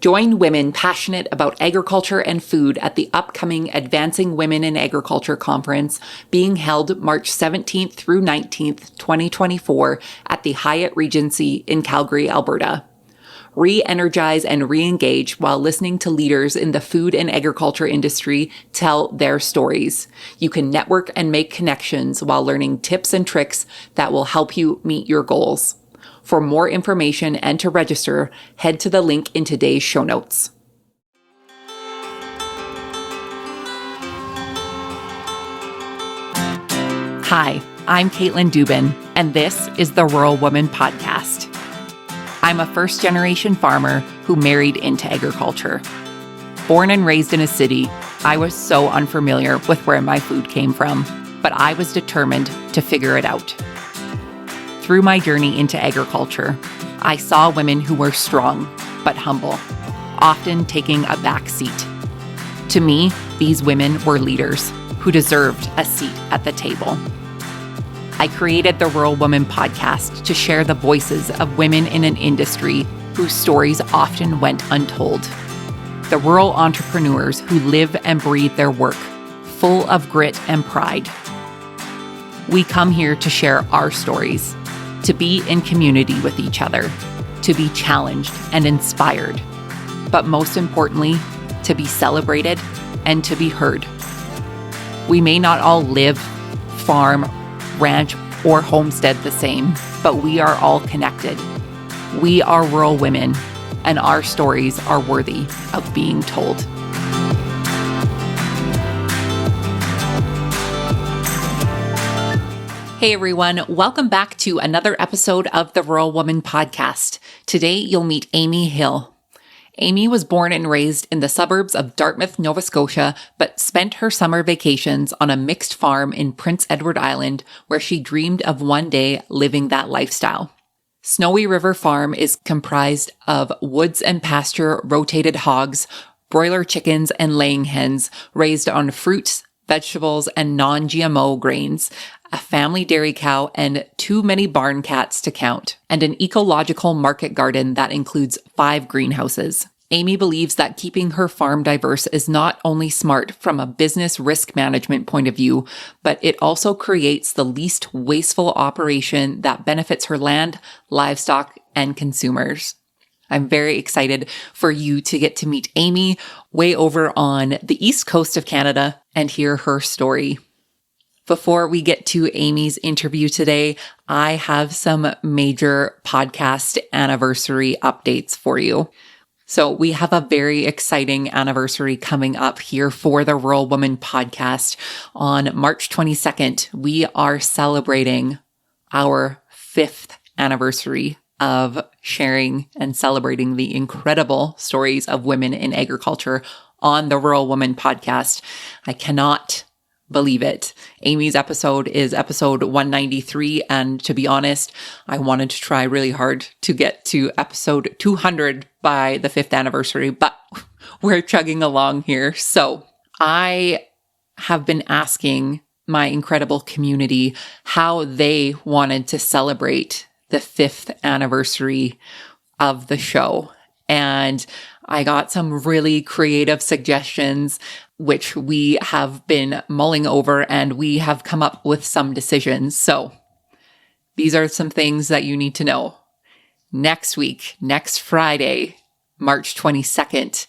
Join women passionate about agriculture and food at the upcoming Advancing Women in Agriculture Conference being held March 17th through 19th, 2024 at the Hyatt Regency in Calgary, Alberta. Re-energize and re-engage while listening to leaders in the food and agriculture industry tell their stories. You can network and make connections while learning tips and tricks that will help you meet your goals. For more information and to register, head to the link in today's show notes. Hi, I'm Caitlin Dubin, and this is the Rural Woman Podcast. I'm a first-generation farmer who married into agriculture. Born and raised in a city, I was so unfamiliar with where my food came from, but I was determined to figure it out. Through my journey into agriculture, I saw women who were strong but humble, often taking a back seat. To me, these women were leaders who deserved a seat at the table. I created the Rural Woman Podcast to share the voices of women in an industry whose stories often went untold. The rural entrepreneurs who live and breathe their work, full of grit and pride. We come here to share our stories, to be in community with each other, to be challenged and inspired, but most importantly, to be celebrated and to be heard. We may not all live, farm, ranch, or homestead the same, but we are all connected. We are rural women, and our stories are worthy of being told. Hey everyone, welcome back to another episode of the Rural Woman Podcast. Today you'll meet Amy Hill. Amy was born and raised in the suburbs of Dartmouth, Nova Scotia, but spent her summer vacations on a mixed farm in Prince Edward Island, where she dreamed of one day living that lifestyle. Snowy River Farm is comprised of woods and pasture rotated hogs, broiler chickens, and laying hens raised on fruits, vegetables, and non-GMO grains, a family dairy cow, and too many barn cats to count, and an ecological market garden that includes 5 greenhouses. Amy believes that keeping her farm diverse is not only smart from a business risk management point of view, but it also creates the least wasteful operation that benefits her land, livestock, and consumers. I'm very excited for you to get to meet Amy way over on the east coast of Canada and hear her story. Before we get to Amy's interview today, I have some major podcast anniversary updates for you. So we have a very exciting anniversary coming up here for the Rural Woman Podcast. On March 22nd, we are celebrating our 5th anniversary of sharing and celebrating the incredible stories of women in agriculture on the Rural Woman Podcast. I cannot believe it. Amy's episode is episode 193. And to be honest, I wanted to try really hard to get to episode 200 by the 5th anniversary, but we're chugging along here. So I have been asking my incredible community how they wanted to celebrate the 5th anniversary of the show. And I got some really creative suggestions, which we have been mulling over, and we have come up with some decisions. So these are some things that you need to know. Next week, next Friday, March 22nd,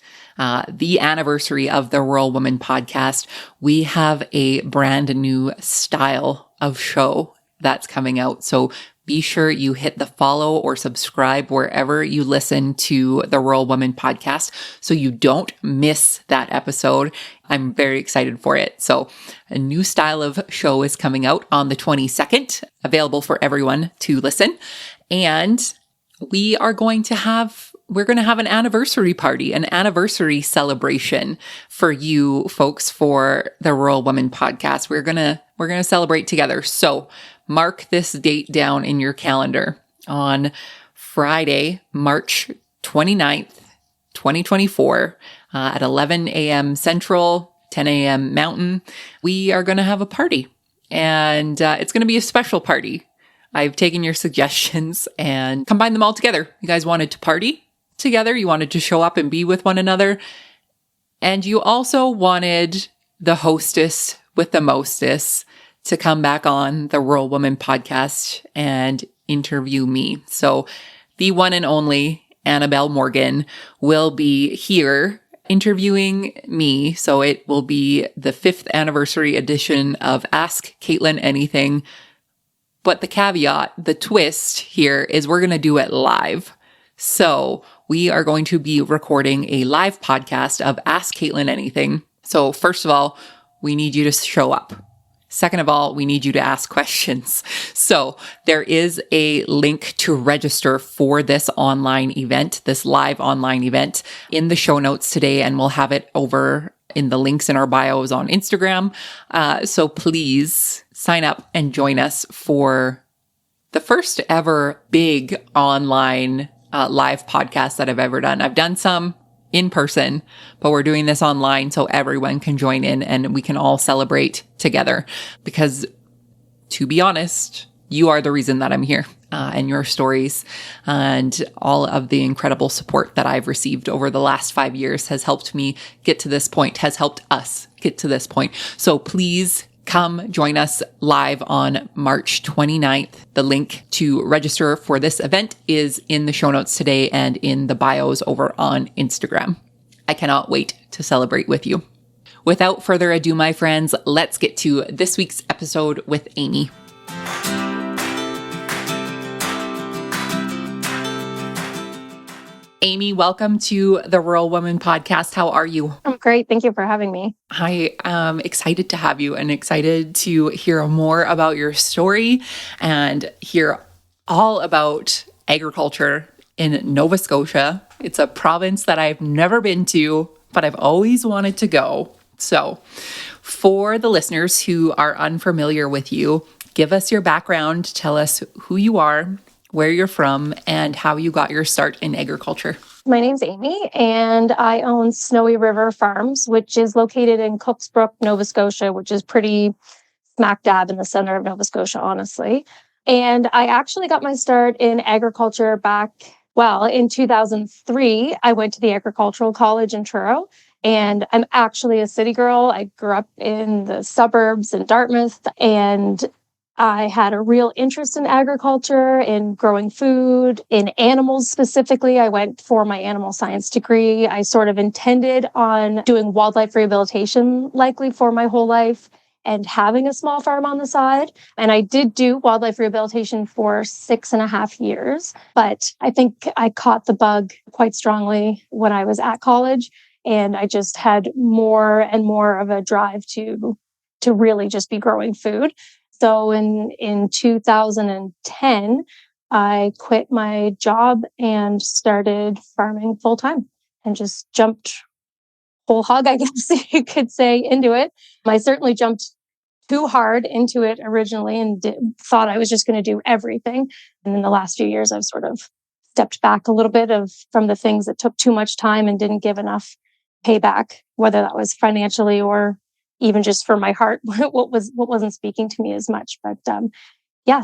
the anniversary of the Rural Woman Podcast, we have a brand new style of show that's coming out. So be sure you hit the follow or subscribe wherever you listen to the Rural Woman Podcast so you don't miss that episode. I'm very excited for it. So a new style of show is coming out on the 22nd, available for everyone to listen. And we're going to have an anniversary party, an anniversary celebration for you folks for the Rural Woman Podcast. We're going to celebrate together. So mark this date down in your calendar. On Friday, March 29th, 2024, at 11 a.m. Central, 10 a.m. Mountain, we are going to have a party. And it's going to be a special party. I've taken your suggestions and combined them all together. You guys wanted to party together. You wanted to show up and be with one another. And you also wanted the hostess with the mostess to come back on the Rural Woman podcast and interview me. So the one and only Annabelle Morgan will be here interviewing me. So it will be the 5th anniversary edition of Ask Caitlin Anything. But the caveat, the twist here is we're going to do it live. So we are going to be recording a live podcast of Ask Caitlin Anything. So first of all, we need you to show up. Second of all, we need you to ask questions. So there is a link to register for this online event, this live online event in the show notes today, and we'll have it over in the links in our bios on Instagram. So please sign up and join us for the first ever big online live podcast that I've ever done. I've done some in person, but we're doing this online so everyone can join in and we can all celebrate together. Because to be honest, you are the reason that I'm here, and your stories and all of the incredible support that I've received over the last 5 years has helped me get to this point, has helped us get to this point. So please come join us live on March 29th. The link to register for this event is in the show notes today and in the bios over on Instagram. I cannot wait to celebrate with you. Without further ado, my friends, let's get to this week's episode with Amy. Amy, welcome to the Rural Woman podcast. How are you? I'm great. Thank you for having me. I am excited to have you and excited to hear more about your story and hear all about agriculture in Nova Scotia. It's a province that I've never been to, but I've always wanted to go. So for the listeners who are unfamiliar with you, give us your background, tell us who you are, where you're from, and how you got your start in agriculture. My name's Amy, and I own Snowy River Farms, which is located in Cooksbrook, Nova Scotia, which is pretty smack dab in the center of Nova Scotia, honestly. And I actually got my start in agriculture back, in 2003. I went to the agricultural college in Truro, and I'm actually a city girl. I grew up in the suburbs in Dartmouth, and I had a real interest in agriculture, in growing food, in animals specifically. I went for my animal science degree. I sort of intended on doing wildlife rehabilitation likely for my whole life and having a small farm on the side. And I did do wildlife rehabilitation for 6.5 years, but I think I caught the bug quite strongly when I was at college. And I just had more and more of a drive to really just be growing food. So in 2010, I quit my job and started farming full time and just jumped whole hog, I guess you could say, into it. I certainly jumped too hard into it originally and thought I was just going to do everything. And in the last few years, I've sort of stepped back a little bit from the things that took too much time and didn't give enough payback, whether that was financially or even just for my heart, what wasn't speaking to me as much. But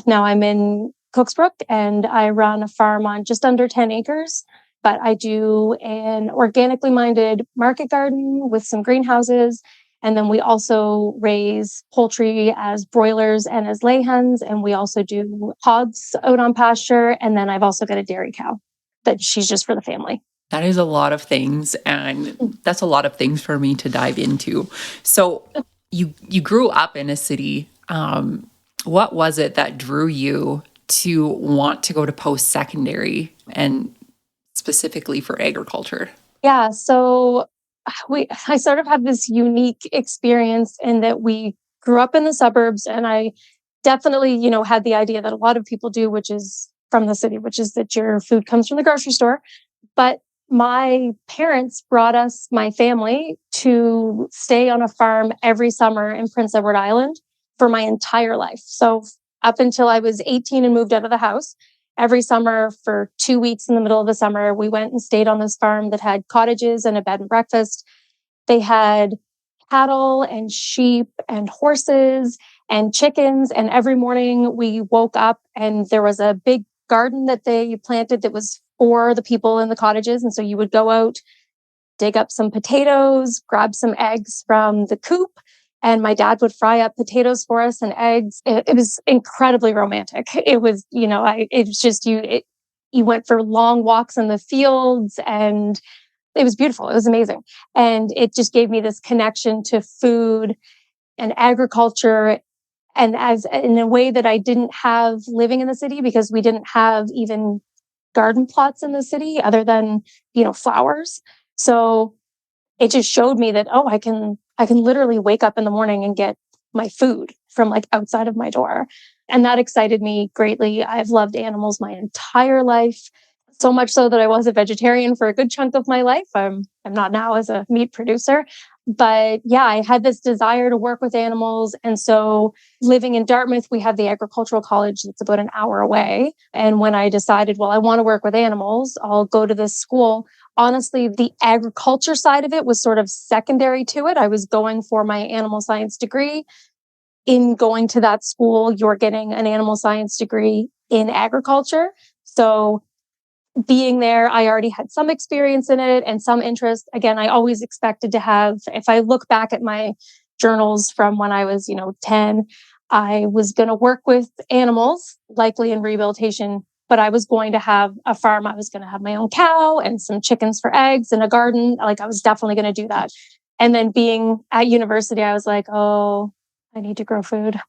now I'm in Cooksbrook and I run a farm on just under 10 acres. But I do an organically minded market garden with some greenhouses. And then we also raise poultry as broilers and as lay hens. And we also do hogs out on pasture. And then I've also got a dairy cow that she's just for the family. That is a lot of things, and that's a lot of things for me to dive into. So you grew up in a city. What was it that drew you to want to go to post-secondary and specifically for agriculture? Yeah, so I sort of had this unique experience in that we grew up in the suburbs, and I definitely, had the idea that a lot of people do, which is from the city, which is that your food comes from the grocery store. But my parents brought us, my family, to stay on a farm every summer in Prince Edward Island for my entire life. So up until I was 18 and moved out of the house, every summer for 2 weeks in the middle of the summer, we went and stayed on this farm that had cottages and a bed and breakfast. They had cattle and sheep and horses and chickens. And every morning we woke up and there was a big garden that they planted that was or the people in the cottages. And so you would go out, dig up some potatoes, grab some eggs from the coop, and my dad would fry up potatoes for us and eggs. It was incredibly romantic. It was, it was just you went for long walks in the fields, and it was beautiful. It was amazing. And it just gave me this connection to food and agriculture, and as in a way that I didn't have living in the city, because we didn't have even garden plots in the city other than, flowers. So it just showed me that, oh, I can literally wake up in the morning and get my food from like outside of my door. And that excited me greatly. I've loved animals my entire life, so much so that I was a vegetarian for a good chunk of my life. I'm not now as a meat producer. But yeah, I had this desire to work with animals. And so living in Dartmouth, we have the agricultural college that's about an hour away. And when I decided, well, I want to work with animals, I'll go to this school. Honestly, the agriculture side of it was sort of secondary to it. I was going for my animal science degree. In going to that school, you're getting an animal science degree in agriculture. So being there, I already had some experience in it and some interest. Again, I always expected to have, if I look back at my journals from when I was, 10, I was going to work with animals, likely in rehabilitation, but I was going to have a farm. I was going to have my own cow and some chickens for eggs and a garden. Like I was definitely going to do that. And then being at university, I was like, oh, I need to grow food.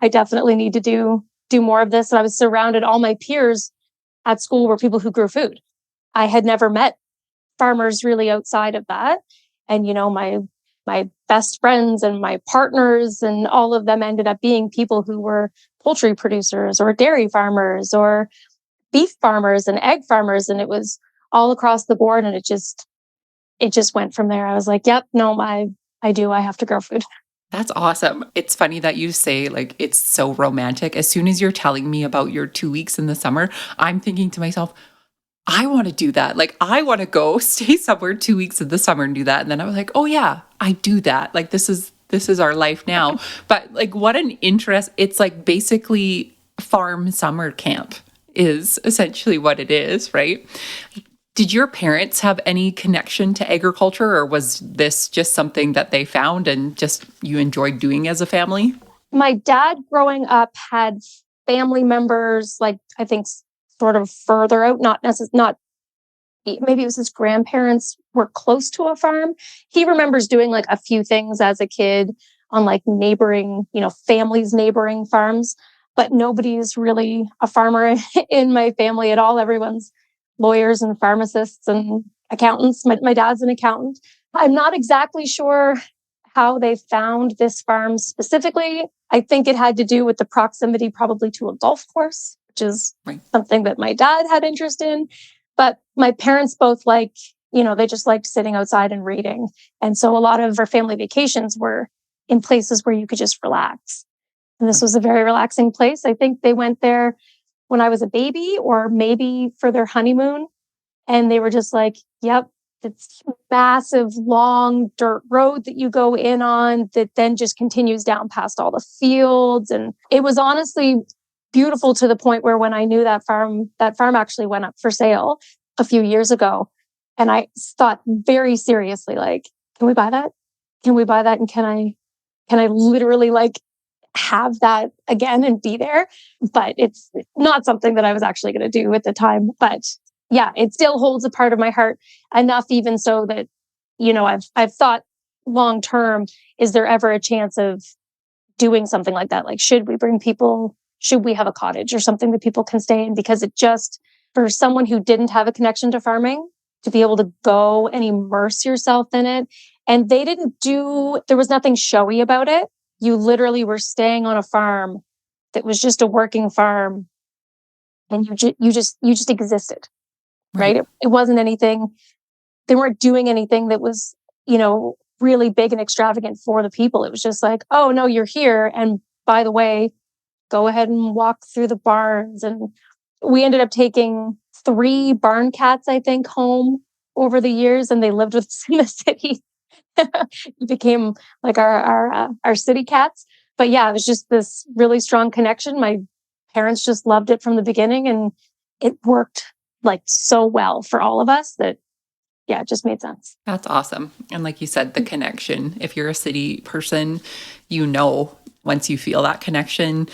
I definitely need to do more of this. And I was surrounded, all my peers at school were people who grew food. I had never met farmers really outside of that. And, my best friends and my partners and all of them ended up being people who were poultry producers or dairy farmers or beef farmers and egg farmers. And it was all across the board. And it just went from there. I was like, yep, no, I have to grow food. That's awesome. It's funny that you say like it's so romantic. As soon as you're telling me about your 2 weeks in the summer, I'm thinking to myself, I want to do that. Like I want to go stay somewhere 2 weeks in the summer and do that. And then I was like, oh yeah, I do that. Like this is our life now. But like what an interest. It's like basically farm summer camp is essentially what it is, right? Did your parents have any connection to agriculture, or was this just something that they found and just you enjoyed doing as a family? My dad growing up had family members, like I think sort of further out, not maybe it was his grandparents were close to a farm. He remembers doing like a few things as a kid on like neighboring, families neighboring farms, but nobody's really a farmer in my family at all. Everyone's lawyers and pharmacists and accountants. My dad's an accountant. I'm not exactly sure how they found this farm specifically. I think it had to do with the proximity probably to a golf course, which is something that my dad had interest in. But my parents both they just liked sitting outside and reading. And so a lot of our family vacations were in places where you could just relax. And this was a very relaxing place. I think they went there when I was a baby or maybe for their honeymoon. And they were just like, yep, it's massive, long dirt road that you go in on that then just continues down past all the fields. And it was honestly beautiful to the point where when I knew that farm actually went up for sale a few years ago. And I thought very seriously, like, can we buy that? Can we buy that? And can I literally like have that again and be there? But it's not something that I was actually going to do at the time. But yeah, it still holds a part of my heart enough, even so that, I've thought long term, is there ever a chance of doing something like that? Like, should we have a cottage or something that people can stay in? Because it just, for someone who didn't have a connection to farming, to be able to go and immerse yourself in it. And there was nothing showy about it. You literally were staying on a farm that was just a working farm, and you just existed, right? It wasn't anything. They weren't doing anything that was, really big and extravagant for the people. It was just like, oh no, you're here, and by the way, go ahead and walk through the barns. And we ended up taking 3 barn cats, I think, home over the years, and they lived with us in the city. It became like our city cats. But yeah, it was just this really strong connection. My parents just loved it from the beginning, and it worked like so well for all of us that, yeah, it just made sense. That's awesome. And like you said, the connection. If you're a city person, once you feel that connection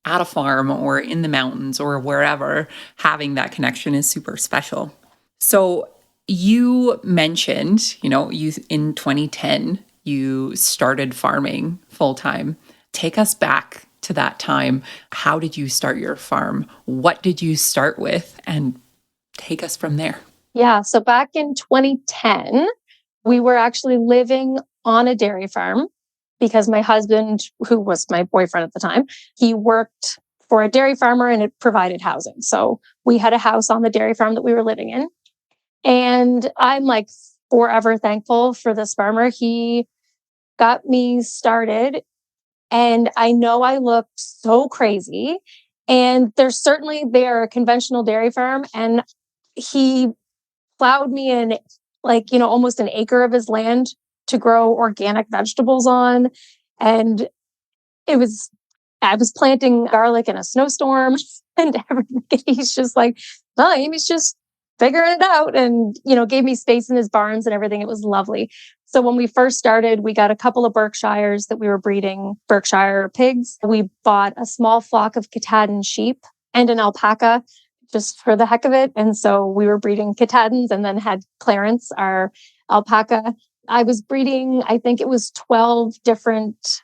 at a farm or in the mountains or wherever, having that connection is super special. So you mentioned, you in 2010, you started farming full time. Take us back to that time. How did you start your farm? What did you start with? And take us from there. Yeah. So back in 2010, we were actually living on a dairy farm because my husband, who was my boyfriend at the time, he worked for a dairy farmer and it provided housing. So we had a house on the dairy farm that we were living in. And I'm like forever thankful for this farmer. He got me started. And I know I looked so crazy. And they're a conventional dairy farm. And he plowed me in almost an acre of his land to grow organic vegetables on. And I was planting garlic in a snowstorm and everything. He's just like, well, Amy's just figuring it out, and, gave me space in his barns and everything. It was lovely. So when we first started, we got a couple of Berkshires that we were breeding, Berkshire pigs. We bought a small flock of Katahdin sheep and an alpaca just for the heck of it. And so we were breeding Katahdins and then had Clarence, our alpaca. I was breeding, I think it was 12 different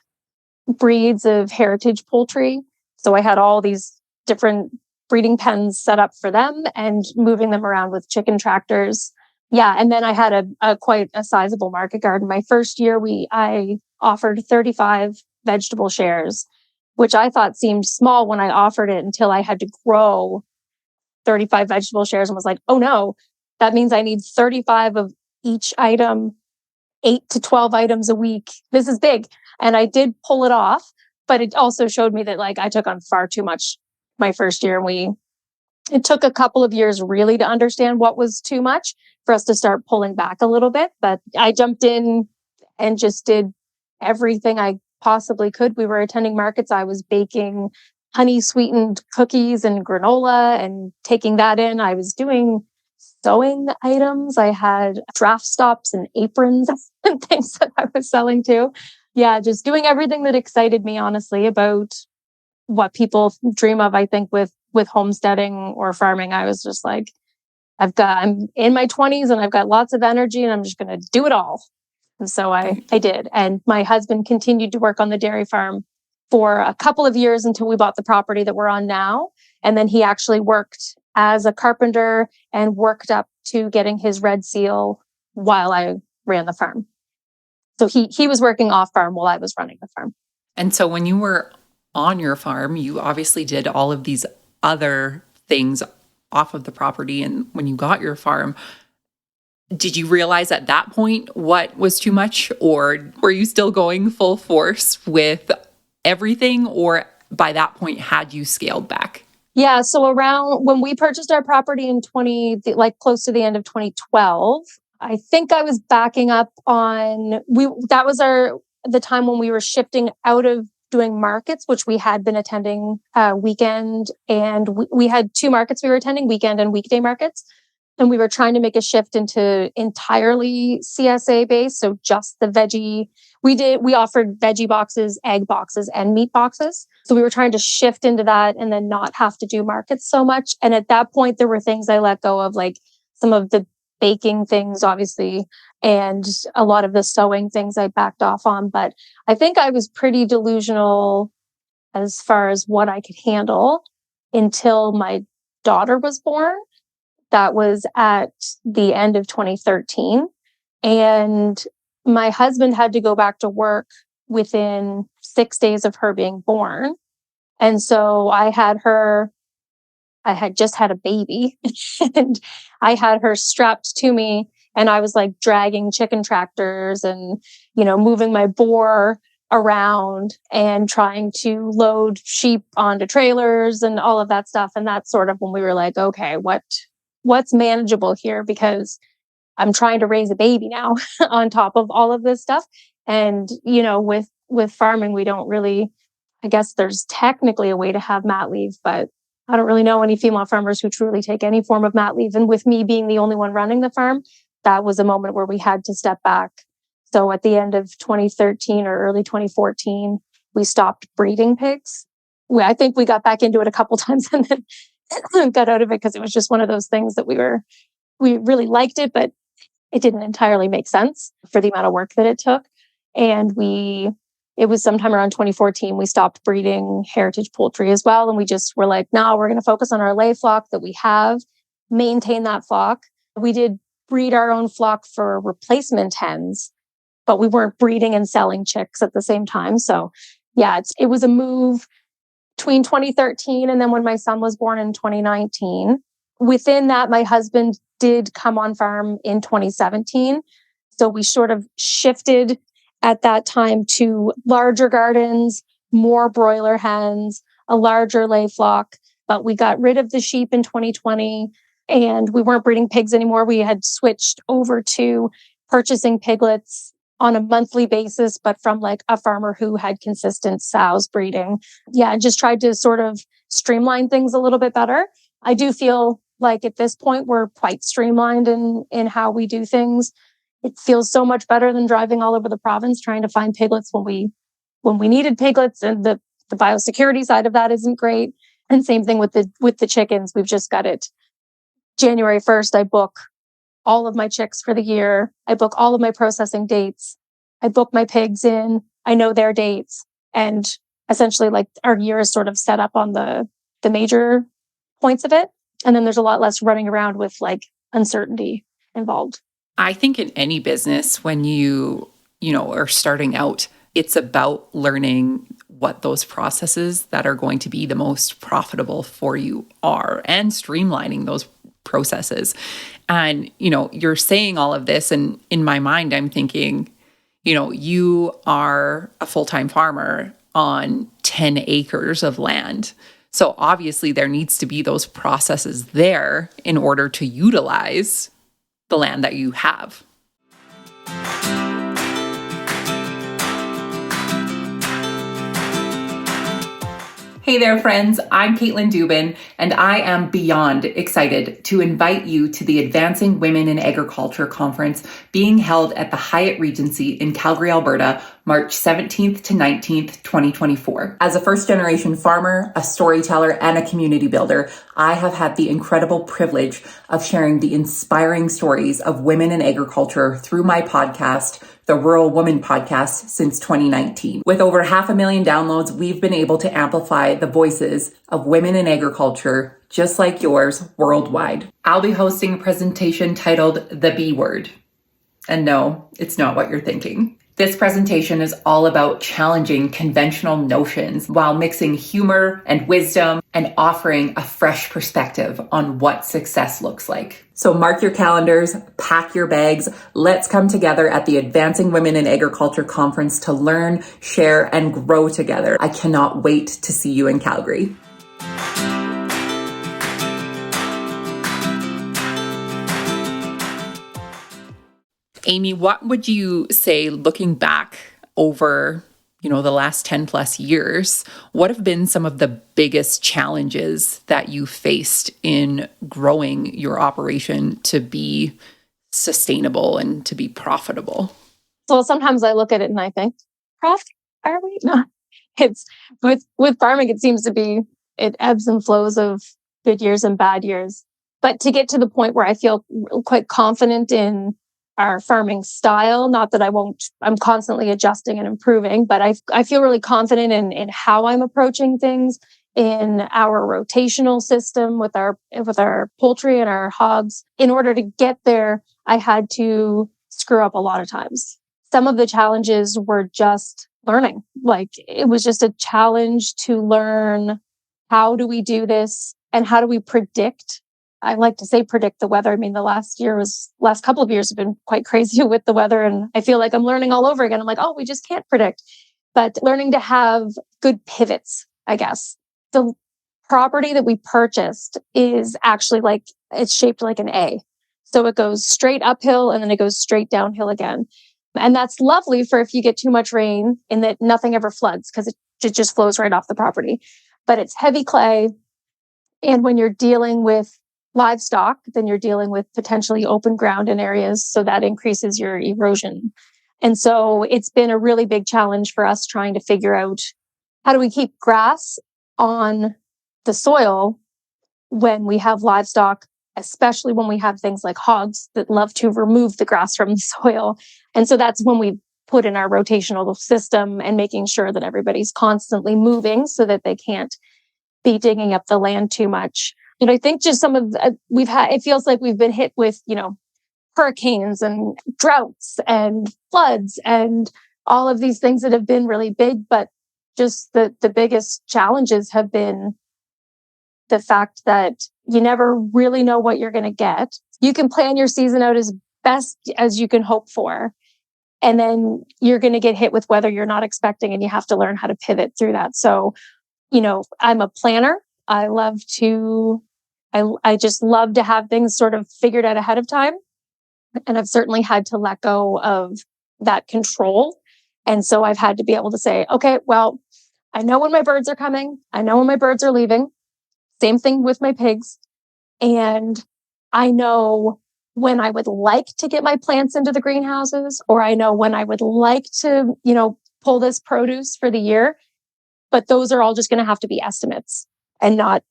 breeds of heritage poultry. So I had all these different breeding pens set up for them and moving them around with chicken tractors. Yeah. And then I had a quite a sizable market garden. My first year, I offered 35 vegetable shares, which I thought seemed small when I offered it until I had to grow 35 vegetable shares and was like, oh no, that means I need 35 of each item, 8 to 12 items a week. This is big. And I did pull it off, but it also showed me that I took on far too much my first year. It took a couple of years really to understand what was too much for us to start pulling back a little bit. But I jumped in and just did everything I possibly could. We were attending markets. I was baking honey sweetened cookies and granola and taking that in. I was doing sewing items. I had draft stops and aprons and things that I was selling too. Yeah, just doing everything that excited me, honestly, about what people dream of, I think, with homesteading or farming. I was just like, I'm in my 20s and I've got lots of energy and I'm just going to do it all. And so I did. And my husband continued to work on the dairy farm for a couple of years until we bought the property that we're on now. And then he actually worked as a carpenter and worked up to getting his red seal while I ran the farm. So he was working off farm while I was running the farm. And so when you were on your farm, you obviously did all of these other things off of the property. And when you got your farm, did you realize at that point what was too much, or were you still going full force with everything, or by that point had you scaled back? Yeah, so around when we purchased our property in close to the end of 2012, I think I was backing up on that was the time when we were shifting out of doing markets, which we had been attending weekend, and we had 2 markets we were attending, weekend and weekday markets. And we were trying to make a shift into entirely CSA based. So just the veggie. We offered veggie boxes, egg boxes, and meat boxes. So we were trying to shift into that and then not have to do markets so much. And at that point, there were things I let go of, like some of the baking things, obviously, and a lot of the sewing things I backed off on. But I think I was pretty delusional as far as what I could handle until my daughter was born. That was at the end of 2013. And my husband had to go back to work within 6 days of her being born. And so I had just had a baby and I had her strapped to me, and I was like dragging chicken tractors and, moving my boar around and trying to load sheep onto trailers and all of that stuff. And that's sort of when we were like, okay, what's manageable here? Because I'm trying to raise a baby now on top of all of this stuff. And, with farming, we don't really, I guess there's technically a way to have mat leave, but I don't really know any female farmers who truly take any form of mat leave. And with me being the only one running the farm, that was a moment where we had to step back. So at the end of 2013 or early 2014, we stopped breeding pigs. I think we got back into it a couple times and then got out of it because it was just one of those things that we really liked it, but it didn't entirely make sense for the amount of work that it took. And it was sometime around 2014, we stopped breeding heritage poultry as well. And we just were like, no, we're going to focus on our lay flock that we have, maintain that flock. We did breed our own flock for replacement hens, but we weren't breeding and selling chicks at the same time. So yeah, it was a move between 2013 and then when my son was born in 2019. Within that, my husband did come on farm in 2017. So we sort of shifted at that time to larger gardens, more broiler hens, a larger lay flock. But we got rid of the sheep in 2020 and we weren't breeding pigs anymore. We had switched over to purchasing piglets on a monthly basis, but from like a farmer who had consistent sows breeding. Yeah, and just tried to sort of streamline things a little bit better. I do feel like at this point, we're quite streamlined in how we do things. It feels so much better than driving all over the province trying to find piglets when we needed piglets, and the biosecurity side of that isn't great. And same thing with the chickens. We've just got it. January 1st, I book all of my chicks for the year. I book all of my processing dates. I book my pigs in. I know their dates. And essentially like our year is sort of set up on the major points of it. And then there's a lot less running around with like uncertainty involved. I think in any business, when you are starting out, it's about learning what those processes that are going to be the most profitable for you are and streamlining those processes. And, you're saying all of this, and in my mind, I'm thinking, you are a full-time farmer on 10 acres of land. So obviously there needs to be those processes there in order to utilize the land that you have. Hey there, friends. I'm Caitlin Dubin, and I am beyond excited to invite you to the Advancing Women in Agriculture Conference being held at the Hyatt Regency in Calgary, Alberta, March 17th to 19th, 2024. As a first-generation farmer, a storyteller, and a community builder, I have had the incredible privilege of sharing the inspiring stories of women in agriculture through my podcast, the Rural Woman Podcast, since 2019. With over 500,000 downloads, we've been able to amplify the voices of women in agriculture, just like yours, worldwide. I'll be hosting a presentation titled The B Word. And no, it's not what you're thinking. This presentation is all about challenging conventional notions while mixing humor and wisdom and offering a fresh perspective on what success looks like. So mark your calendars, pack your bags. Let's come together at the Advancing Women in Agriculture Conference to learn, share, and grow together. I cannot wait to see you in Calgary. Amy, what would you say, looking back over, the last 10 plus years, what have been some of the biggest challenges that you faced in growing your operation to be sustainable and to be profitable? So sometimes I look at it and I think, profit, are we? No, it's with farming, it seems to be, it ebbs and flows of good years and bad years. But to get to the point where I feel quite confident in our farming style, not that I'm constantly adjusting and improving, but I feel really confident in how I'm approaching things, in our rotational system with our poultry and our hogs. In order to get there, I had to screw up a lot of times. Some of the challenges were just learning. Like it was just a challenge to learn, how do we do this and how do we predict? I like to say predict the weather. I mean, the last couple of years have been quite crazy with the weather. And I feel like I'm learning all over again. I'm like, oh, we just can't predict. But learning to have good pivots, I guess. The property that we purchased is actually it's shaped like an A. So it goes straight uphill and then it goes straight downhill again. And that's lovely for if you get too much rain in that nothing ever floods because it just flows right off the property. But it's heavy clay. And when you're dealing with livestock, then you're dealing with potentially open ground in areas. So that increases your erosion. And so it's been a really big challenge for us trying to figure out how do we keep grass on the soil when we have livestock, especially when we have things like hogs that love to remove the grass from the soil. And so that's when we put in our rotational system and making sure that everybody's constantly moving so that they can't be digging up the land too much. And I think just some of it feels like we've been hit with, hurricanes and droughts and floods and all of these things that have been really big, but just the biggest challenges have been the fact that you never really know what you're going to get. You can plan your season out as best as you can hope for. And then you're going to get hit with weather you're not expecting, and you have to learn how to pivot through that. So, I'm a planner. I just love to have things sort of figured out ahead of time. And I've certainly had to let go of that control. And so I've had to be able to say, okay, well, I know when my birds are coming. I know when my birds are leaving. Same thing with my pigs. And I know when I would like to get my plants into the greenhouses, or I know when I would like to, pull this produce for the year. But those are all just going to have to be estimates and not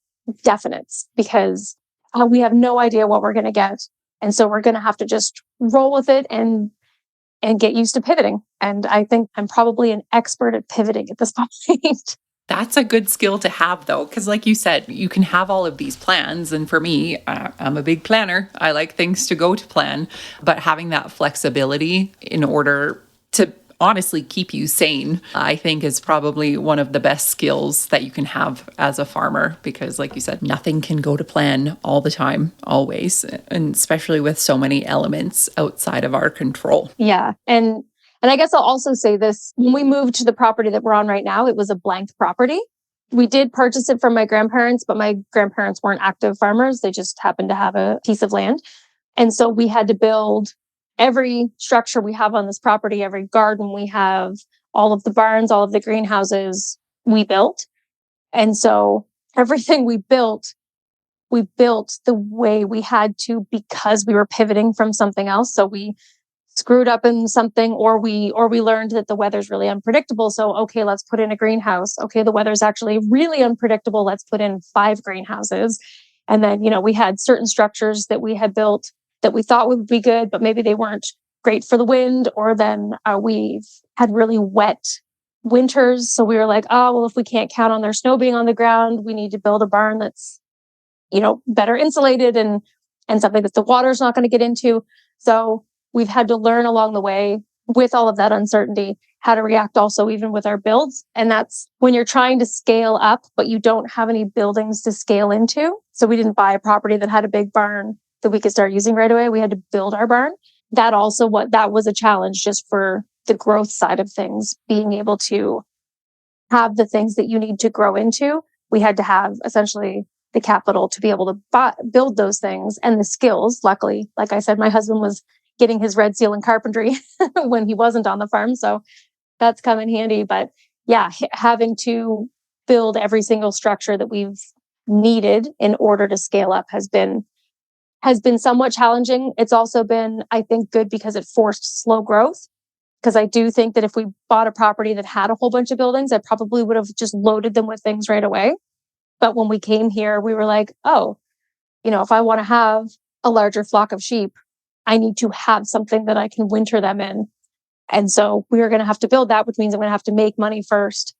definites, because we have no idea what we're going to get. And so we're going to have to just roll with it and get used to pivoting. And I think I'm probably an expert at pivoting at this point. That's a good skill to have, though, because like you said, you can have all of these plans. And for me, I'm a big planner. I like things to go to plan, but having that flexibility in order to honestly keep you sane, I think is probably one of the best skills that you can have as a farmer, because like you said, nothing can go to plan all the time, always, and especially with so many elements outside of our control. Yeah. And I guess I'll also say this, when we moved to the property that we're on right now, it was a blank property. We did purchase it from my grandparents, but my grandparents weren't active farmers. They just happened to have a piece of land. And so we had to build every structure we have on this property, every garden we have, all of the barns, all of the greenhouses we built. And so everything we built the way we had to, because we were pivoting from something else. So we screwed up in something, or we learned that the weather's really unpredictable. So, okay, let's put in a greenhouse. Okay, the weather's actually really unpredictable. Let's put in 5 greenhouses. And then, we had certain structures that we had built that we thought would be good, but maybe they weren't great for the wind. Or then we've had really wet winters. So we were like, oh, well, if we can't count on their snow being on the ground, we need to build a barn that's, better insulated and something that the water's not going to get into. So we've had to learn along the way, with all of that uncertainty, how to react also even with our builds. And that's when you're trying to scale up, but you don't have any buildings to scale into. So we didn't buy a property that had a big barn that we could start using right away. We had to build our barn. That was a challenge just for the growth side of things, being able to have the things that you need to grow into. We had to have essentially the capital to be able to build those things, and the skills. Luckily, like I said, my husband was getting his red seal in carpentry when he wasn't on the farm. So that's come in handy. But yeah, having to build every single structure that we've needed in order to scale up has been somewhat challenging. It's also been, I think, good because it forced slow growth. Because I do think that if we bought a property that had a whole bunch of buildings, I probably would have just loaded them with things right away. But when we came here, we were like, oh, if I want to have a larger flock of sheep, I need to have something that I can winter them in. And so we are going to have to build that, which means I'm going to have to make money first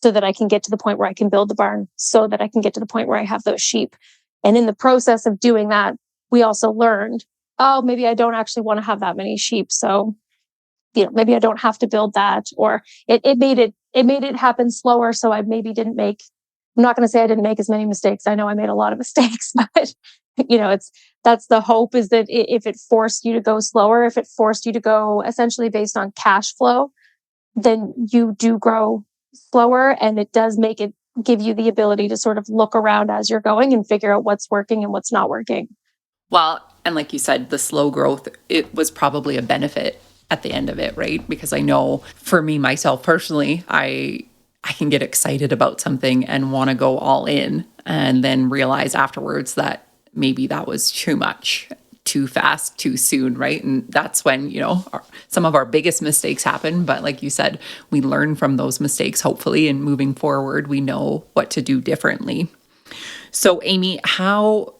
so that I can get to the point where I can build the barn, so that I can get to the point where I have those sheep. And in the process of doing that, we also learned, oh, maybe I don't actually want to have that many sheep. So, maybe I don't have to build that. Or it made it happen slower. So I maybe didn't make, I'm not going to say I didn't make as many mistakes. I know I made a lot of mistakes, but that's the hope, is that if it forced you to go slower, if it forced you to go essentially based on cash flow, then you do grow slower, and it does give you the ability to sort of look around as you're going and figure out what's working and what's not working. Well, and like you said, the slow growth, it was probably a benefit at the end of it, right? Because I know for me, myself personally, I I can get excited about something and want to go all in and then realize afterwards that maybe that was too much, too fast, too soon, right? And that's when, some of our biggest mistakes happen. But like you said, we learn from those mistakes, hopefully, and moving forward, we know what to do differently. So, Amy, how,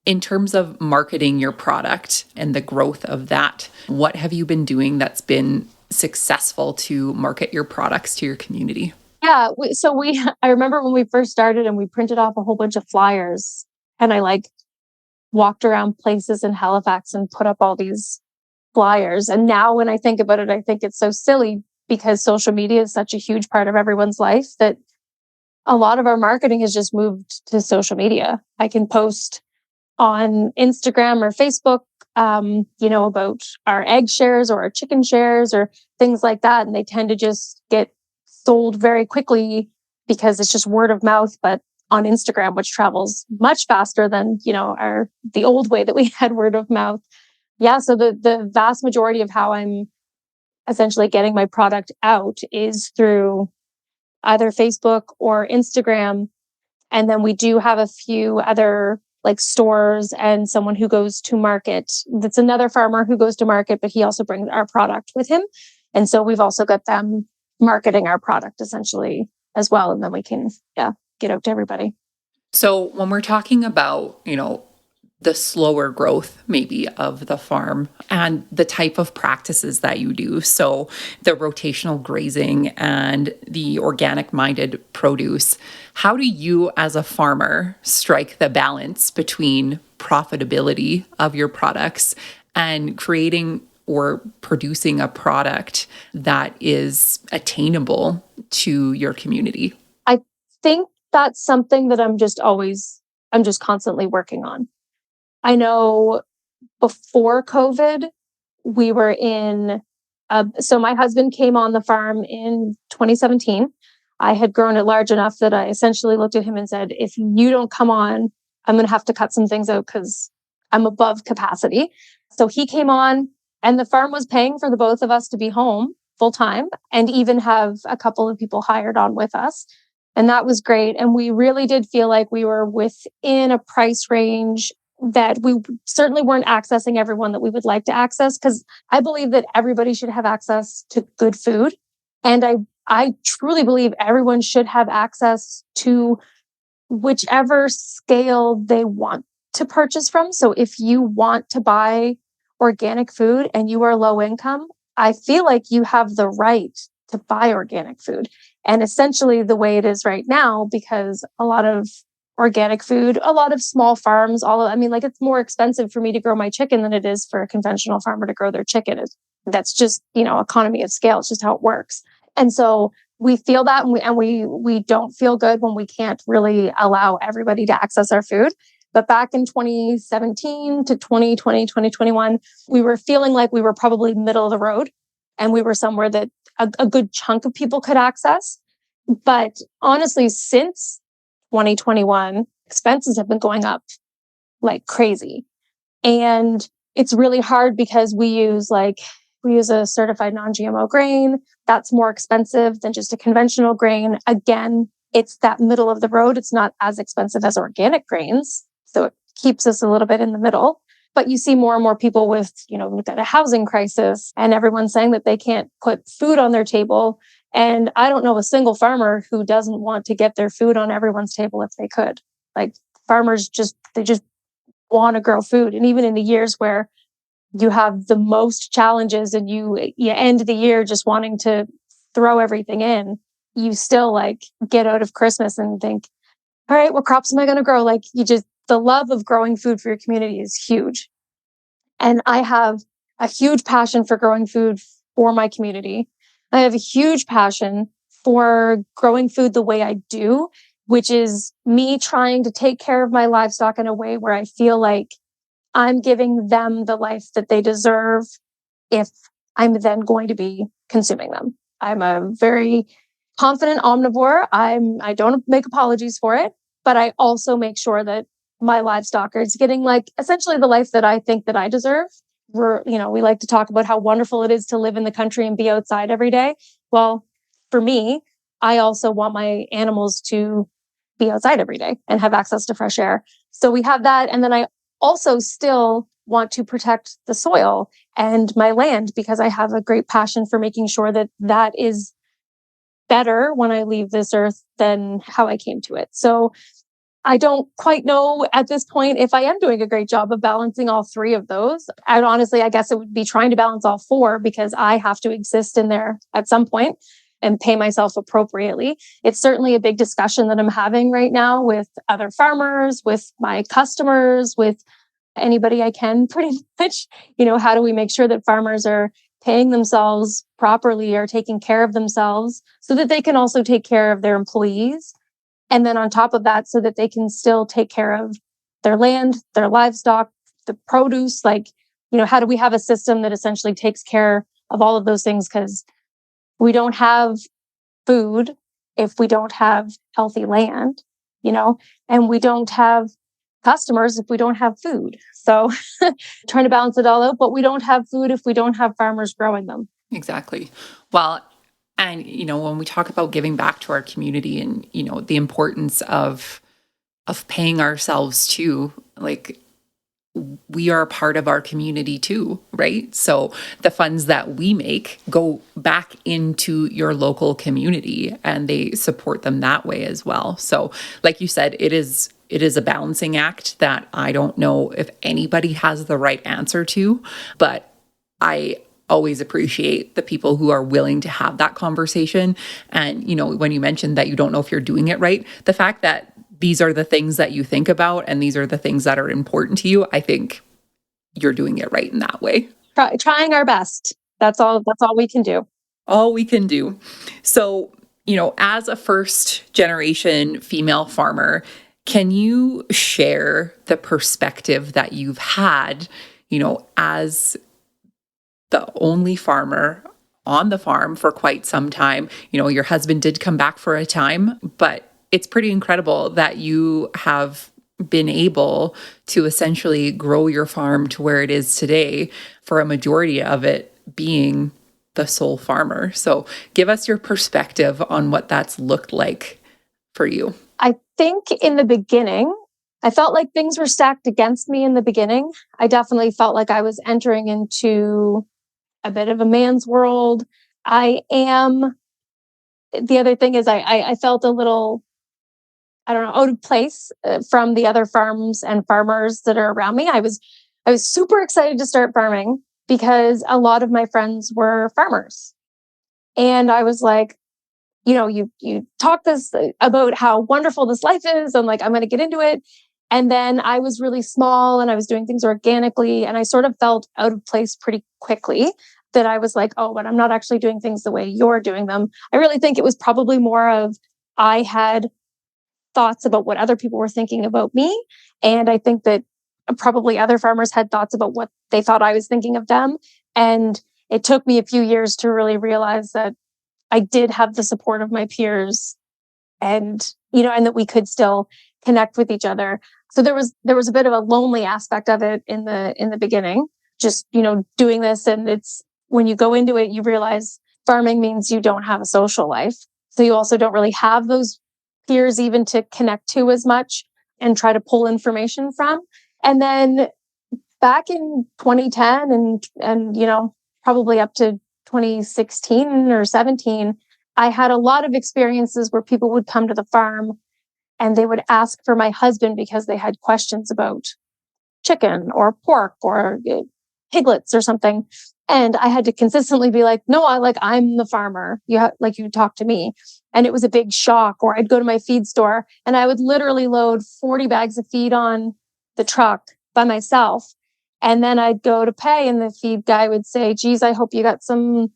in terms of marketing your product and the growth of that, what have you been doing that's been successful to market your products to your community? Yeah. I remember when we first started and we printed off a whole bunch of flyers, and I walked around places in Halifax and put up all these flyers. And now when I think about it, I think it's so silly because social media is such a huge part of everyone's life that a lot of our marketing has just moved to social media. I can post on Instagram or Facebook, about our egg shares or our chicken shares or things like that. And they tend to just get sold very quickly because it's just word of mouth, but on Instagram, which travels much faster than, the old way that we had word of mouth. Yeah. So the vast majority of how I'm essentially getting my product out is through either Facebook or Instagram. And then we do have a few other stores and someone who goes to market. That's another farmer who goes to market, but he also brings our product with him. And so we've also got them marketing our product essentially as well. And then we can, get out to everybody. So when we're talking about, the slower growth maybe of the farm and the type of practices that you do, so the rotational grazing and the organic minded produce, how do you as a farmer strike the balance between profitability of your products and creating or producing a product that is attainable to your community? I think that's something that I'm just constantly working on. I know before COVID, we were so my husband came on the farm in 2017. I had grown it large enough that I essentially looked at him and said, if you don't come on, I'm going to have to cut some things out because I'm above capacity. So he came on, and the farm was paying for the both of us to be home full time and even have a couple of people hired on with us. And that was great. And we really did feel like we were within a price range that we certainly weren't accessing everyone that we would like to access, because I believe that everybody should have access to good food. And I truly believe everyone should have access to whichever scale they want to purchase from. So if you want to buy organic food and you are low income, I feel like you have the right to buy organic food. And essentially the way it is right now, because a lot of organic food, a lot of small farms, it's more expensive for me to grow my chicken than it is for a conventional farmer to grow their chicken. That's just, economy of scale. It's just how it works. And so we feel that, and we don't feel good when we can't really allow everybody to access our food. But back in 2017 to 2020, 2021, we were feeling like we were probably middle of the road, and we were somewhere that a good chunk of people could access. But honestly, since 2021, expenses have been going up like crazy. And it's really hard because we use a certified non-GMO grain. That's more expensive than just a conventional grain. Again, it's that middle of the road. It's not as expensive as organic grains. So it keeps us a little bit in the middle. But you see more and more people with, we've got a housing crisis and everyone's saying that they can't put food on their table. And I don't know a single farmer who doesn't want to get their food on everyone's table if they could. Farmers they just want to grow food. And even in the years where you have the most challenges and you end the year just wanting to throw everything in, you still get out of Christmas and think, all right, what crops am I going to grow? The love of growing food for your community is huge. And I have a huge passion for growing food for my community. I have a huge passion for growing food the way I do, which is me trying to take care of my livestock in a way where I feel like I'm giving them the life that they deserve if I'm then going to be consuming them. I'm a very confident omnivore. I don't make apologies for it, but I also make sure that my livestock is getting essentially the life that I think that I deserve. We like to talk about how wonderful it is to live in the country and be outside every day. Well, for me, I also want my animals to be outside every day and have access to fresh air. So we have that. And then I also still want to protect the soil and my land because I have a great passion for making sure that that is better when I leave this earth than how I came to it. So I don't quite know at this point if I am doing a great job of balancing all three of those. And honestly, I guess it would be trying to balance all four because I have to exist in there at some point and pay myself appropriately. It's certainly a big discussion that I'm having right now with other farmers, with my customers, with anybody I can pretty much. How do we make sure that farmers are paying themselves properly or taking care of themselves so that they can also take care of their employees? And then on top of that, so that they can still take care of their land, their livestock, the produce, how do we have a system that essentially takes care of all of those things? Because we don't have food if we don't have healthy land, and we don't have customers if we don't have food. So trying to balance it all out, but we don't have food if we don't have farmers growing them. Exactly. Well, and, when we talk about giving back to our community and, the importance of paying ourselves too, we are a part of our community too, right? So the funds that we make go back into your local community and they support them that way as well. So like you said, it is a balancing act that I don't know if anybody has the right answer to, but I always appreciate the people who are willing to have that conversation. And, when you mentioned that you don't know if you're doing it right, the fact that these are the things that you think about and these are the things that are important to you, I think you're doing it right in that way. Trying our best. That's all we can do. All we can do. So, as a first generation female farmer, can you share the perspective that you've had, as the only farmer on the farm for quite some time? Your husband did come back for a time, but it's pretty incredible that you have been able to essentially grow your farm to where it is today, for a majority of it being the sole farmer. So give us your perspective on what that's looked like for you. I think in the beginning, I felt like things were stacked against me in the beginning. I definitely felt like I was entering into a bit of a man's world. The other thing is I felt a little, I don't know, out of place from the other farms and farmers that are around me. I was super excited to start farming because a lot of my friends were farmers. And I was like, you talk this about how wonderful this life is, and I'm going to get into it. And then I was really small and I was doing things organically, and I sort of felt out of place pretty quickly, that I was like, oh, but I'm not actually doing things the way you're doing them. I really think it was probably more of, I had thoughts about what other people were thinking about me. And I think that probably other farmers had thoughts about what they thought I was thinking of them. And it took me a few years to really realize that I did have the support of my peers, and that we could still connect with each other. So there was a bit of a lonely aspect of it in the beginning, just doing this. And it's, when you go into it, you realize farming means you don't have a social life. So you also don't really have those peers even to connect to as much and try to pull information from. And then back in 2010 and probably up to 2016 or 17, I had a lot of experiences where people would come to the farm and they would ask for my husband because they had questions about chicken or pork or piglets or something. And I had to consistently be like, no, I'm the farmer. You talk to me. And it was a big shock. Or I'd go to my feed store and I would literally load 40 bags of feed on the truck by myself. And then I'd go to pay and the feed guy would say, geez, I hope you got some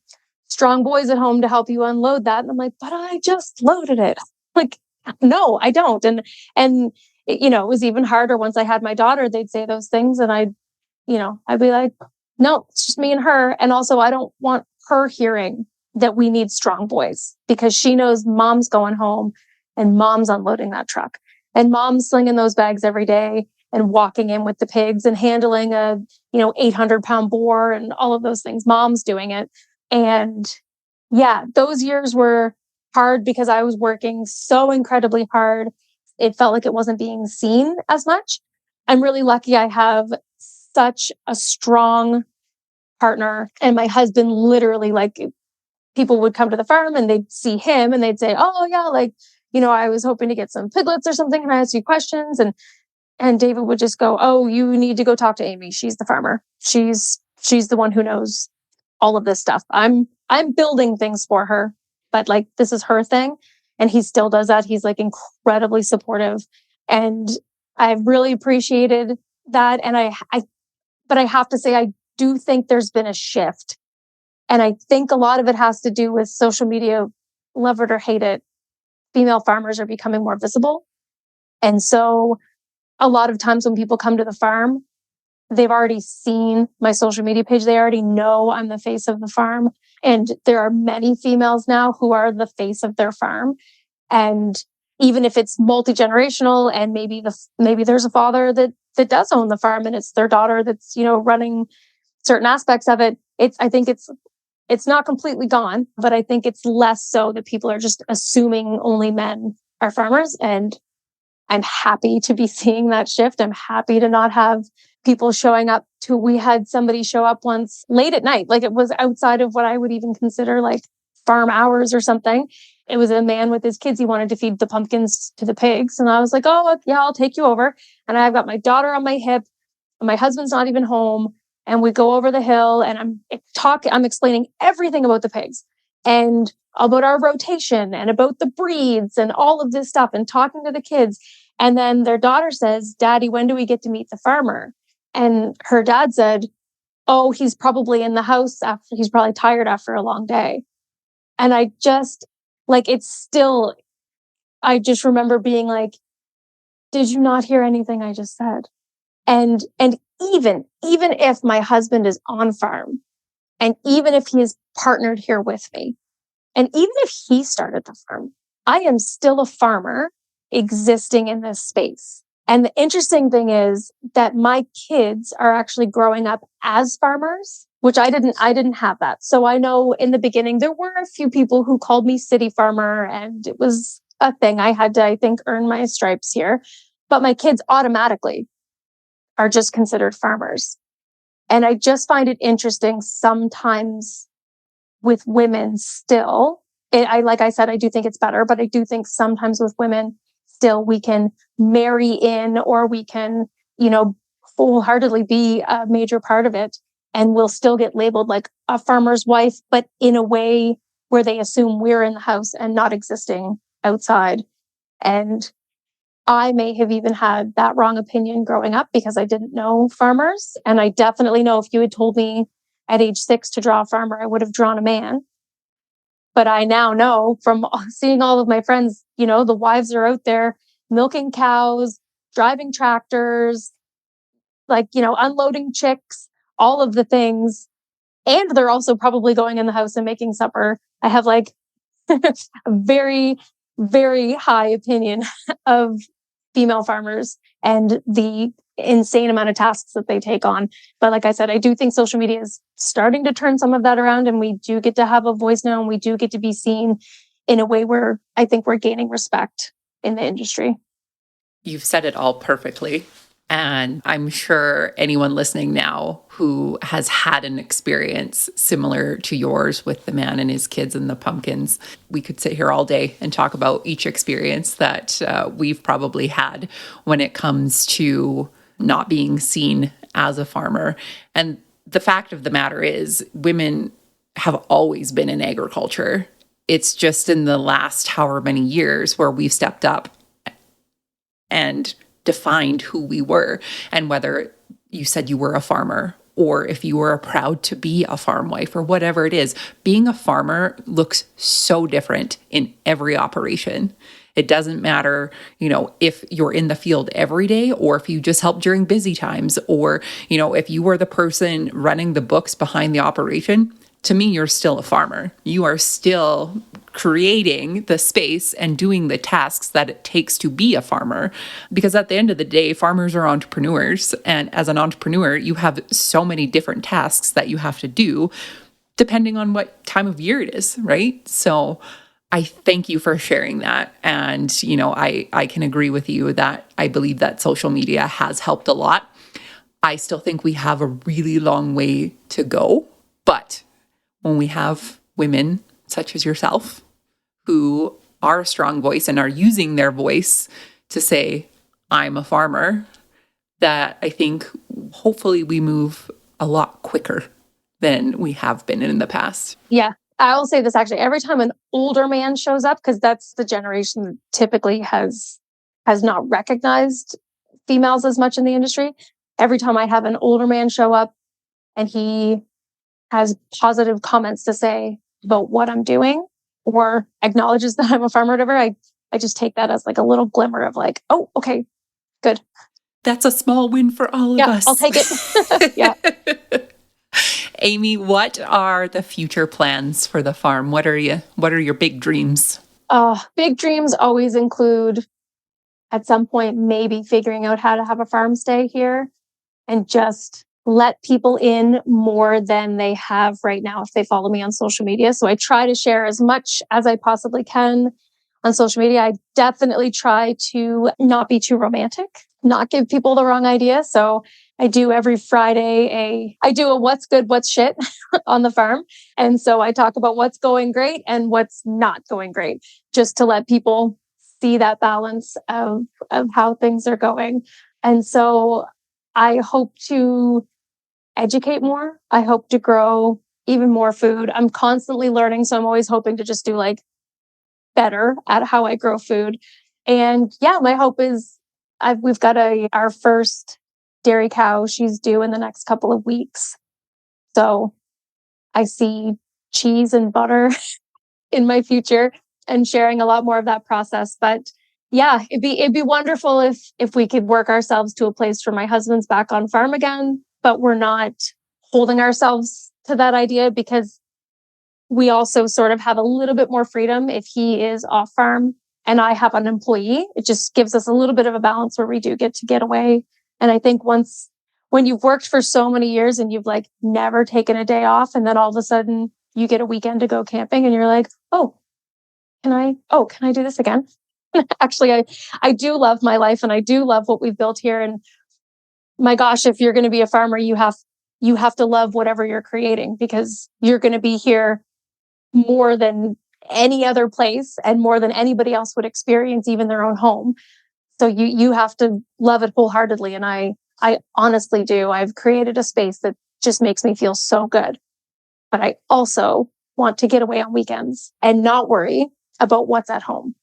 strong boys at home to help you unload that. And I'm like, but I just loaded it. No, I don't. And it was even harder once I had my daughter. They'd say those things and I'd be like, no, it's just me and her. And also, I don't want her hearing that we need strong boys, because she knows mom's going home and mom's unloading that truck and mom's slinging those bags every day and walking in with the pigs and handling a 800-pound boar and all of those things. Mom's doing it. And yeah, those years were hard because I was working so incredibly hard. It felt like it wasn't being seen as much. I'm really lucky I have such a strong partner, and my husband literally, like, people would come to the farm and they'd see him and they'd say, "Oh yeah, like, I was hoping to get some piglets or something. Can I ask you questions?" And David would just go, "Oh, you need to go talk to Amy. She's the farmer. She's the one who knows all of this stuff. I'm building things for her, but like this is her thing." And he still does that. He's like incredibly supportive, and I've really appreciated that. And but I have to say, I do think there's been a shift, and I think a lot of it has to do with social media. Love it or hate it, female farmers are becoming more visible, and so a lot of times when people come to the farm, they've already seen my social media page. They already know I'm the face of the farm. And there are many females now who are the face of their farm. And even if it's multi-generational, and maybe there's a father that does own the farm and it's their daughter that's, running certain aspects of it. I think it's not completely gone, but I think it's less so that people are just assuming only men are farmers. And I'm happy to be seeing that shift. I'm happy to not have people showing up we had somebody show up once late at night. Like, it was outside of what I would even consider like farm hours or something. It was a man with his kids. He wanted to feed the pumpkins to the pigs. And I was like, "Oh yeah, I'll take you over." And I've got my daughter on my hip and my husband's not even home. And we go over the hill and I'm explaining everything about the pigs and about our rotation and about the breeds and all of this stuff and talking to the kids. And then their daughter says, "Daddy, when do we get to meet the farmer?" And her dad said, "Oh, he's probably in the house he's probably tired after a long day." And I just I just remember being like, "Did you not hear anything I just said?" And even if my husband is on farm, and even if he is partnered here with me, and even if he started the farm, I am still a farmer existing in this space. And the interesting thing is that my kids are actually growing up as farmers, which I didn't have that. So I know in the beginning, there were a few people who called me city farmer, and it was a thing. I had to, I think, earn my stripes here. But my kids automatically are just considered farmers. And I just find it interesting sometimes with women still. Like I said, I do think it's better, but I do think sometimes with women still we can marry in, or we can, wholeheartedly be a major part of it, and we'll still get labeled like a farmer's wife, but in a way where they assume we're in the house and not existing outside. And I may have even had that wrong opinion growing up because I didn't know farmers. And I definitely know if you had told me at age 6 to draw a farmer, I would have drawn a man. But I now know from seeing all of my friends, the wives are out there milking cows, driving tractors, unloading chicks, all of the things. And they're also probably going in the house and making supper. I have like a very, very high opinion of female farmers and the insane amount of tasks that they take on. But like I said, I do think social media is starting to turn some of that around, and we do get to have a voice now, and we do get to be seen in a way where I think we're gaining respect in the industry. You've said it all perfectly. And I'm sure anyone listening now who has had an experience similar to yours with the man and his kids and the pumpkins, we could sit here all day and talk about each experience that we've probably had when it comes to not being seen as a farmer. And the fact of the matter is, women have always been in agriculture. It's just in the last however many years where we've stepped up and defined who we were, and whether you said you were a farmer or if you were proud to be a farm wife or whatever it is, being a farmer looks so different in every operation. It doesn't matter, if you're in the field every day or if you just help during busy times, or, if you were the person running the books behind the operation. To me, you're still a farmer. You are still creating the space and doing the tasks that it takes to be a farmer. Because at the end of the day, farmers are entrepreneurs. And as an entrepreneur, you have so many different tasks that you have to do depending on what time of year it is, right? So I thank you for sharing that. And, I can agree with you that I believe that social media has helped a lot. I still think we have a really long way to go. But when we have women such as yourself who are a strong voice and are using their voice to say, I'm a farmer, that I think hopefully we move a lot quicker than we have been in the past. Yeah. I will say this actually, every time an older man shows up, because that's the generation that typically has not recognized females as much in the industry. Every time I have an older man show up and he has positive comments to say about what I'm doing or acknowledges that I'm a farmer or whatever, I just take that as like a little glimmer of like, oh, okay, good. That's a small win for all of us. I'll take it. Yeah. Amy, what are the future plans for the farm? What are your big dreams? Big dreams always include at some point maybe figuring out how to have a farm stay here and just let people in more than they have right now if they follow me on social media. So I try to share as much as I possibly can on social media. I definitely try to not be too romantic, not give people the wrong idea. So I do every Friday I do a what's good, what's shit on the farm. And so I talk about what's going great and what's not going great, just to let people see that balance of how things are going. And so I hope to educate more. I hope to grow even more food. I'm constantly learning. So I'm always hoping to just do like better at how I grow food. And yeah, my hope is we've got our first dairy cow. She's due in the next couple of weeks. So I see cheese and butter in my future and sharing a lot more of that process. But yeah, it'd be wonderful if we could work ourselves to a place where my husband's back on farm again, but we're not holding ourselves to that idea because we also sort of have a little bit more freedom if he is off farm and I have an employee. It just gives us a little bit of a balance where we do get to get away. And I think when you've worked for so many years and you've like never taken a day off, and then all of a sudden you get a weekend to go camping and you're like, can I do this again? Actually, I do love my life and I do love what we've built here. And my gosh, if you're going to be a farmer, you have to love whatever you're creating because you're going to be here more than any other place and more than anybody else would experience, even their own home. So you have to love it wholeheartedly. And I honestly do. I've created a space that just makes me feel so good. But I also want to get away on weekends and not worry about what's at home.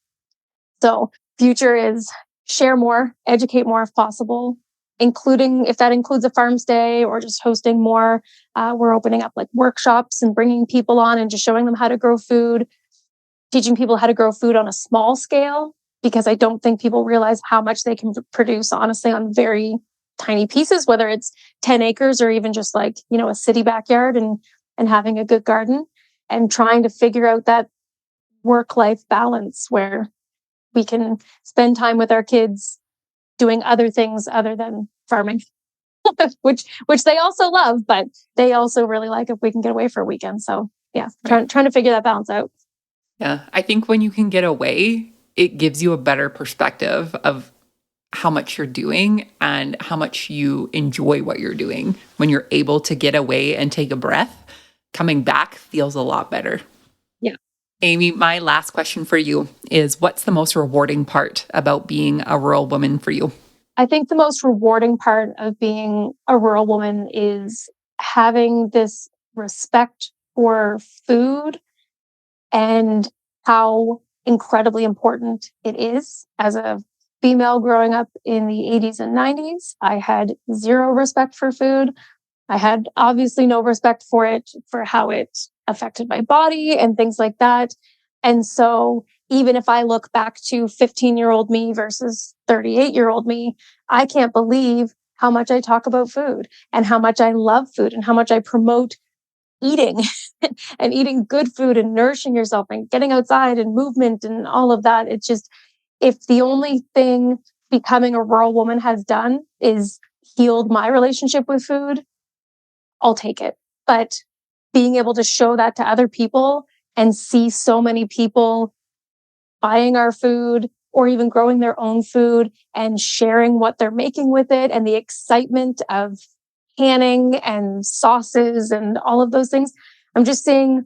So future is share more, educate more if possible, including if that includes a farm stay or just hosting more. We're opening up like workshops and bringing people on and just showing them how to grow food, teaching people how to grow food on a small scale, because I don't think people realize how much they can produce, honestly, on very tiny pieces, whether it's 10 acres or even just like, a city backyard and having a good garden and trying to figure out that work-life balance where we can spend time with our kids doing other things other than farming, which they also love, but they also really like if we can get away for a weekend. So yeah, trying to figure that balance out. Yeah, I think when you can get away, it gives you a better perspective of how much you're doing and how much you enjoy what you're doing. When you're able to get away and take a breath, coming back feels a lot better. Yeah. Amy, my last question for you is what's the most rewarding part about being a rural woman for you? I think the most rewarding part of being a rural woman is having this respect for food and how incredibly important it is. As a female growing up in the 80s and 90s, I had zero respect for food. I had obviously no respect for it, for how it affected my body and things like that. And so even if I look back to 15-year-old me versus 38-year-old me, I can't believe how much I talk about food and how much I love food and how much I promote eating and eating good food and nourishing yourself and getting outside and movement and all of that. It's just, if the only thing becoming a rural woman has done is healed my relationship with food, I'll take it. But being able to show that to other people and see so many people buying our food or even growing their own food and sharing what they're making with it, and the excitement of canning and sauces and all of those things. I'm just seeing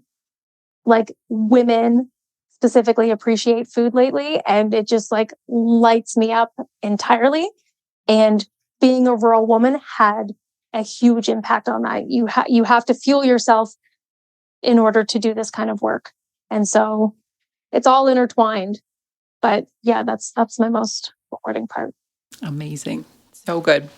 like women specifically appreciate food lately, and it just like lights me up entirely. And being a rural woman had a huge impact on that. You have to fuel yourself in order to do this kind of work. And so it's all intertwined. But yeah, that's my most rewarding part. Amazing. So good.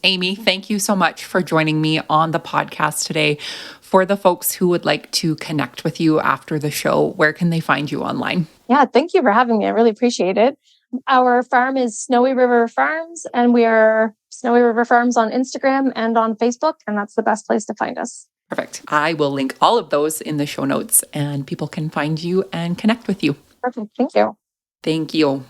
Amy, thank you so much for joining me on the podcast today. For the folks who would like to connect with you after the show, where can they find you online? Yeah, thank you for having me. I really appreciate it. Our farm is Snowy River Farms, and we are Snowy River Farms on Instagram and on Facebook, and that's the best place to find us. Perfect. I will link all of those in the show notes, and people can find you and connect with you. Perfect. Thank you. Thank you.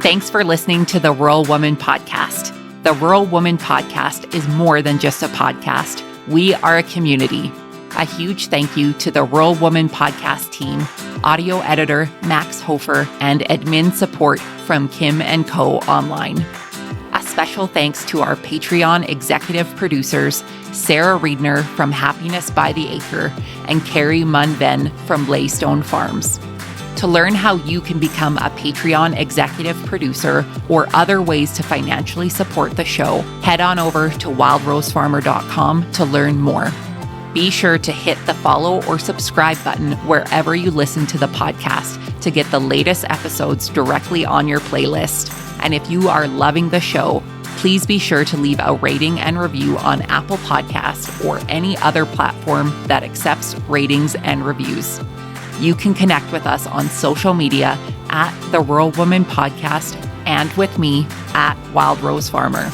Thanks for listening to the Rural Woman Podcast. The Rural Woman Podcast is more than just a podcast. We are a community. A huge thank you to the Rural Woman Podcast team, audio editor Max Hofer, and admin support from Kim & Co. Online. A special thanks to our Patreon executive producers, Sarah Riedner from Happiness by the Acre and Carrie Munven from Laystone Farms. To learn how you can become a Patreon executive producer or other ways to financially support the show, head on over to wildrosefarmer.com to learn more. Be sure to hit the follow or subscribe button wherever you listen to the podcast to get the latest episodes directly on your playlist. And if you are loving the show, please be sure to leave a rating and review on Apple Podcasts or any other platform that accepts ratings and reviews. You can connect with us on social media at The Rural Woman Podcast and with me at Wild Rose Farmer.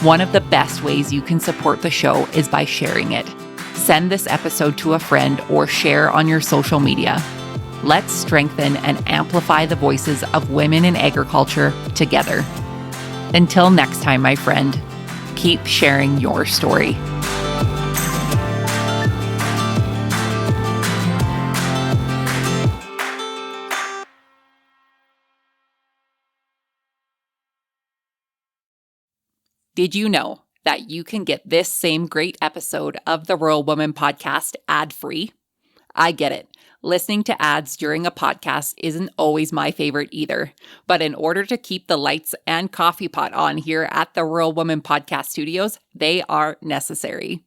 One of the best ways you can support the show is by sharing it. Send this episode to a friend or share on your social media. Let's strengthen and amplify the voices of women in agriculture together. Until next time, my friend, keep sharing your story. Did you know that you can get this same great episode of the Rural Woman Podcast ad-free? I get it. Listening to ads during a podcast isn't always my favorite either. But in order to keep the lights and coffee pot on here at the Rural Woman Podcast Studios, they are necessary.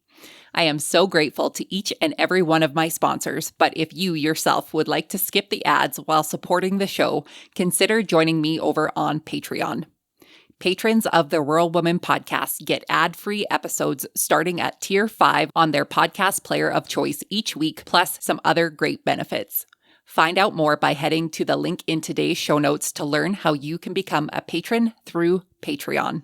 I am so grateful to each and every one of my sponsors, but if you yourself would like to skip the ads while supporting the show, consider joining me over on Patreon. Patrons of the Rural Woman Podcast get ad-free episodes starting at Tier 5 on their podcast player of choice each week, plus some other great benefits. Find out more by heading to the link in today's show notes to learn how you can become a patron through Patreon.